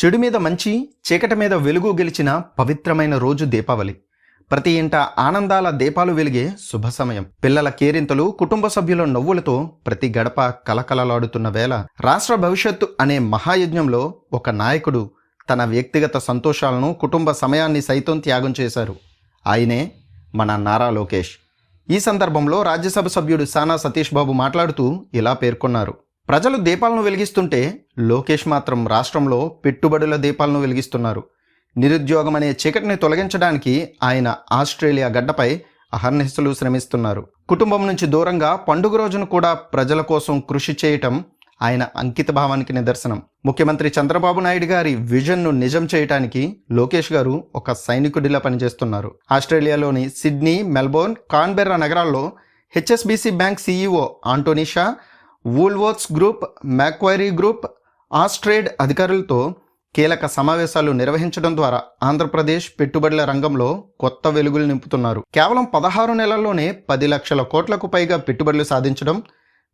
చెడు మీద మంచి, చీకటి మీద వెలుగు గెలిచిన పవిత్రమైన రోజు దీపావళి. ప్రతి ఇంట ఆనందాల దీపాలు వెలిగే శుభ సమయం. పిల్లల కేరింతలు, కుటుంబ సభ్యుల నవ్వులతో ప్రతి గడప కలకలలాడుతున్న వేళ రాష్ట్ర భవిష్యత్తు అనే మహాయజ్ఞంలో ఒక నాయకుడు తన వ్యక్తిగత సంతోషాలను, కుటుంబ సమయాన్ని సైతం త్యాగం చేశారు. ఆయనే మన నారా లోకేష్. ఈ సందర్భంలో రాజ్యసభ సభ్యుడు సానా సతీష్ బాబు మాట్లాడుతూ ఇలా పేర్కొన్నారు. ప్రజలు దీపాలను వెలిగిస్తుంటే లోకేష్ మాత్రం రాష్ట్రంలో పెట్టుబడుల దీపాలను వెలిగిస్తున్నారు. నిరుద్యోగం అనే చీకటిని తొలగించడానికి ఆయన ఆస్ట్రేలియా గడ్డపై అహర్నిశలు శ్రమిస్తున్నారు. కుటుంబం నుంచి దూరంగా పండుగ రోజును కూడా ప్రజల కోసం కృషి చేయటం ఆయన అంకిత భావానికి నిదర్శనం. ముఖ్యమంత్రి చంద్రబాబు నాయుడు గారి విజన్ను నిజం చేయటానికి లోకేష్ గారు ఒక సైనికుడిలా పనిచేస్తున్నారు. ఆస్ట్రేలియాలోని సిడ్నీ, మెల్బోర్న్, కాన్బెర్రా నగరాల్లో HSBC bank CEO Antony Shaw, Woolworths group, Macquarie group, Austrade అధికారులతో కీలక సమావేశాలు నిర్వహించడం ద్వారా ఆంధ్రప్రదేశ్ పెట్టుబడుల రంగంలో కొత్త వెలుగులు నింపుతున్నారు. కేవలం 16 నెలల్లోనే 10 లక్షల కోట్లకు పైగా పెట్టుబడులు సాధించడం,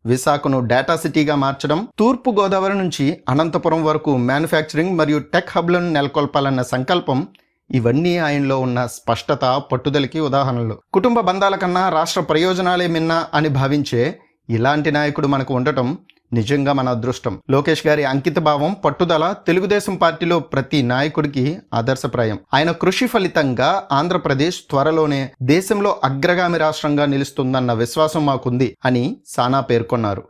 విశాఖను డేటా సిటీగా మార్చడం, తూర్పు గోదావరి నుంచి అనంతపురం వరకు మ్యానుఫ్యాక్చరింగ్ మరియు టెక్ హబ్లను నెలకొల్పాలన్న సంకల్పం, ఇవన్నీ ఆయనలో ఉన్న స్పష్టత, పట్టుదలకి ఉదాహరణలు. కుటుంబ బంధాల కన్నా రాష్ట్ర ప్రయోజనాలే మిన్నా అని భావించే ఇలాంటి నాయకుడు మనకు ఉండటం నిజంగా మన అదృష్టం. లోకేష్ గారి అంకిత భావం, పట్టుదల తెలుగుదేశం పార్టీలో ప్రతి నాయకుడికి ఆదర్శప్రాయం. ఆయన కృషి ఫలితంగా ఆంధ్రప్రదేశ్ త్వరలోనే దేశంలో అగ్రగామి రాష్ట్రంగా నిలుస్తుందన్న విశ్వాసం మాకుంది అని సానా పేర్కొన్నారు.